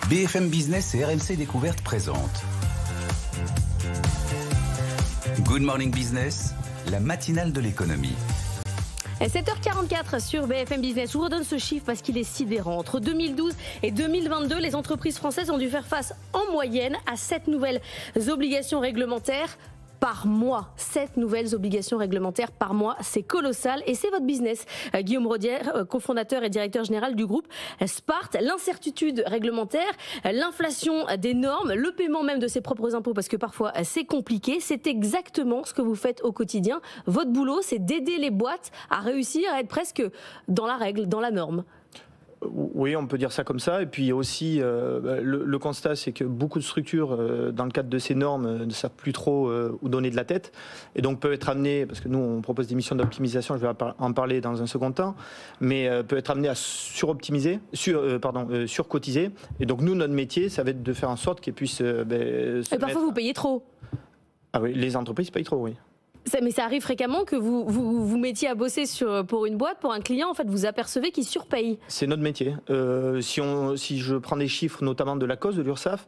BFM Business et RMC Découverte présentent Good Morning Business, la matinale de l'économie. 7h44 sur BFM Business. Je vous redonne ce chiffre parce qu'il est sidérant. Entre 2012 et 2022, les entreprises françaises ont dû faire face en moyenne à 7 nouvelles obligations réglementaires par mois. 7 nouvelles obligations réglementaires par mois, c'est colossal et c'est votre business. Guillaume Rodière, cofondateur et directeur général du groupe Spart. L'incertitude réglementaire, l'inflation des normes, le paiement même de ses propres impôts parce que parfois c'est compliqué, c'est exactement ce que vous faites au quotidien. Votre boulot, c'est d'aider les boîtes à réussir à être presque dans la règle, dans la norme. Oui, on peut dire ça comme ça. Et puis aussi, le constat, c'est que beaucoup de structures, dans le cadre de ces normes, ne savent plus trop où donner de la tête. Et donc peuvent être amenées, parce que nous, on propose des missions d'optimisation, je vais en parler dans un second temps, mais peuvent être amenées à surcotiser. Et donc nous, notre métier, ça va être de faire en sorte qu'elles puissent... Et parfois, vous payez trop. Ah oui, les entreprises payent trop, oui. Mais ça arrive fréquemment que vous mettiez à bosser pour une boîte, pour un client, en fait, vous apercevez qu'il surpaye. C'est notre métier. Si je prends des chiffres, notamment de l'ACOS, de l'URSSAF,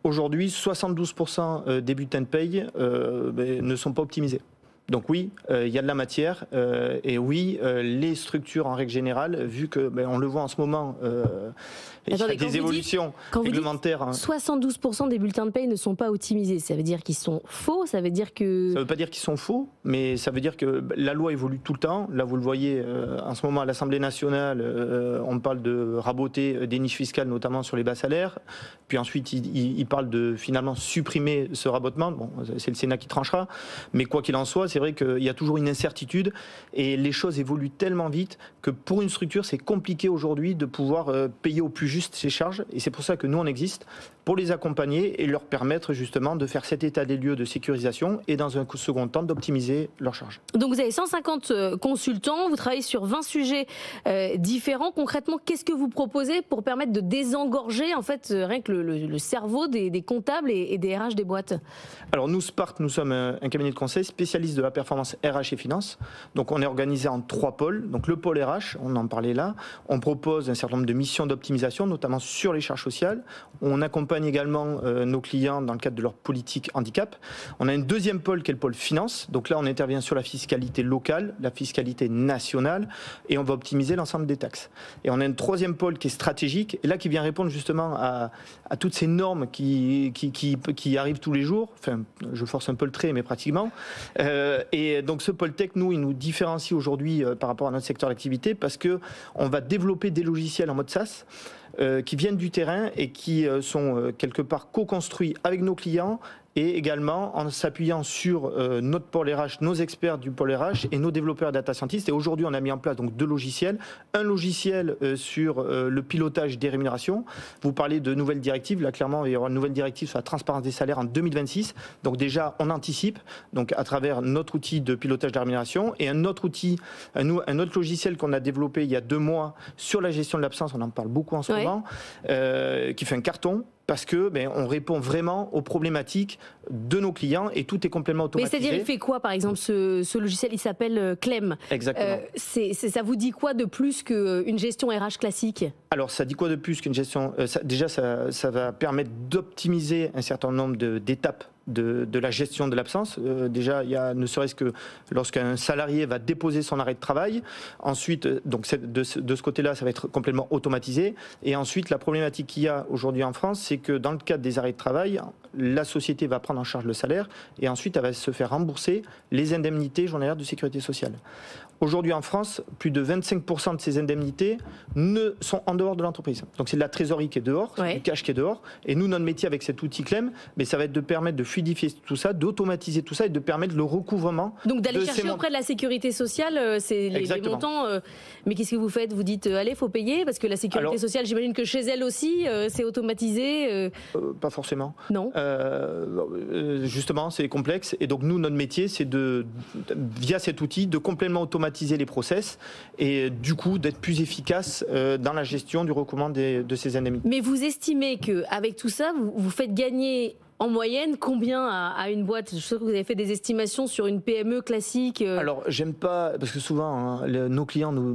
aujourd'hui, 72% des bulletins de paye ne sont pas optimisés. Donc oui, il y a de la matière et oui, les structures en règle générale, vu que on le voit en ce moment, il y a des évolutions réglementaires. 72% des bulletins de paye ne sont pas optimisés. Ça veut dire qu'ils sont faux. Ça veut dire que... Ça veut pas dire qu'ils sont faux, mais ça veut dire que la loi évolue tout le temps. Là, vous le voyez en ce moment à l'Assemblée nationale, on parle de raboter des niches fiscales, notamment sur les bas salaires. Puis ensuite, il parle de finalement supprimer ce rabotement. Bon, c'est le Sénat qui tranchera. Mais quoi qu'il en soit, c'est vrai qu'il y a toujours une incertitude et les choses évoluent tellement vite que pour une structure, c'est compliqué aujourd'hui de pouvoir payer au plus juste ses charges. Et c'est pour ça que nous, on existe pour les accompagner et leur permettre justement de faire cet état des lieux de sécurisation et dans un second temps d'optimiser leurs charges. Donc vous avez 150 consultants, vous travaillez sur 20 sujets différents. Concrètement, qu'est-ce que vous proposez pour permettre de désengorger en fait rien que le cerveau des comptables et des RH des boîtes? Alors nous, Spart, nous sommes un cabinet de conseil spécialiste de la performance RH et finance. Donc on est organisé en 3 pôles. Donc le pôle RH, on en parlait là, on propose un certain nombre de missions d'optimisation, notamment sur les charges sociales. On accompagne également nos clients dans le cadre de leur politique handicap. On a un deuxième pôle qui est le pôle finance. Donc là, on intervient sur la fiscalité locale, la fiscalité nationale, et on va optimiser l'ensemble des taxes. Et on a un troisième pôle qui est stratégique, et là qui vient répondre justement à toutes ces normes qui arrivent tous les jours. Enfin, je force un peu le trait, mais pratiquement. Et donc ce pôle tech, nous, il nous différencie aujourd'hui par rapport à notre secteur d'activité parce que on va développer des logiciels en mode SaaS qui viennent du terrain et qui sont quelque part co-construits avec nos clients et également en s'appuyant sur notre pôle RH, nos experts du pôle RH et nos développeurs data scientists. Et aujourd'hui, on a mis en place donc 2 logiciels. Un logiciel sur le pilotage des rémunérations. Vous parlez de nouvelles directives. Là, clairement, il y aura une nouvelle directive sur la transparence des salaires en 2026. Donc déjà, on anticipe donc à travers notre outil de pilotage de la rémunération et un autre outil, un autre logiciel qu'on a développé il y a 2 mois sur la gestion de l'absence. On en parle beaucoup en ce moment, qui fait un carton. Parce que on répond vraiment aux problématiques de nos clients et tout est complètement automatisé. Mais c'est-à-dire, il fait quoi, par exemple, ce logiciel, il s'appelle Clem. Exactement. Ça vous dit quoi de plus qu'une gestion RH classique? Alors, ça dit quoi de plus qu'une gestion déjà, ça va permettre d'optimiser un certain nombre d'étapes de la gestion de l'absence. Déjà, il y a ne serait-ce que lorsqu'un salarié va déposer son arrêt de travail. Ensuite, donc de ce côté-là, ça va être complètement automatisé. Et ensuite, la problématique qu'il y a aujourd'hui en France, c'est que dans le cadre des arrêts de travail, la société va prendre en charge le salaire et ensuite, elle va se faire rembourser les indemnités journalières de sécurité sociale. Aujourd'hui en France, plus de 25% de ces indemnités sont en dehors de l'entreprise. Donc c'est de la trésorerie qui est dehors, c'est du cash qui est dehors. Et nous, notre métier avec cet outil Clem, ça va être de permettre de fluidifier tout ça, d'automatiser tout ça et de permettre le recouvrement. Donc d'aller chercher auprès de la sécurité sociale, c'est les montants. Mais qu'est-ce que vous faites? Vous dites, allez, il faut payer parce que la sécurité sociale, j'imagine que chez elle aussi, c'est automatisé. Pas forcément. Non. Justement, c'est complexe. Et donc nous, notre métier, c'est via cet outil, de complètement automatiser les process et du coup d'être plus efficace dans la gestion du recouvrement de ces indemnités. Mais vous estimez qu'avec tout ça, vous faites gagner En moyenne, combien à une boîte? Je sais que vous avez fait des estimations sur une PME classique. Alors, j'aime pas, parce que souvent, nos clients nous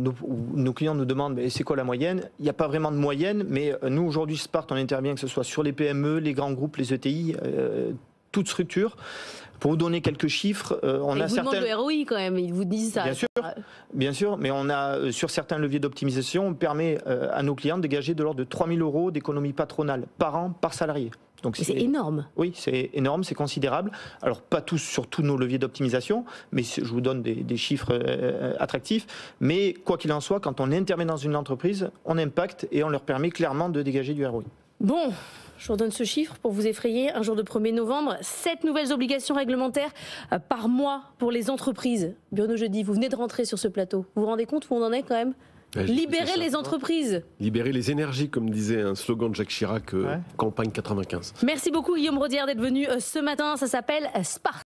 demandent c'est quoi la moyenne? Il n'y a pas vraiment de moyenne, mais nous, aujourd'hui, Spart, on intervient que ce soit sur les PME, les grands groupes, les ETI, toute structure. Pour vous donner quelques chiffres, on a certains... Ils vous demandent le ROI quand même, ils vous disent ça. Bien sûr, mais on a sur certains leviers d'optimisation, on permet à nos clients de dégager de l'ordre de 3 000 € d'économie patronale par an, par salarié. Donc c'est énorme. Oui, c'est énorme, c'est considérable. Alors pas tous sur tous nos leviers d'optimisation, mais je vous donne des chiffres attractifs. Mais quoi qu'il en soit, quand on intervient dans une entreprise, on impacte et on leur permet clairement de dégager du ROI. Bon, je vous redonne ce chiffre pour vous effrayer. Un jour de 1er novembre, 7 nouvelles obligations réglementaires par mois pour les entreprises. Bruno Jeudi, vous venez de rentrer sur ce plateau. Vous vous rendez compte où on en est quand même? Libérer les entreprises. Libérer les énergies, comme disait un slogan de Jacques Chirac, campagne 95. Merci beaucoup Guillaume Rodière d'être venu ce matin. Ça s'appelle Spart.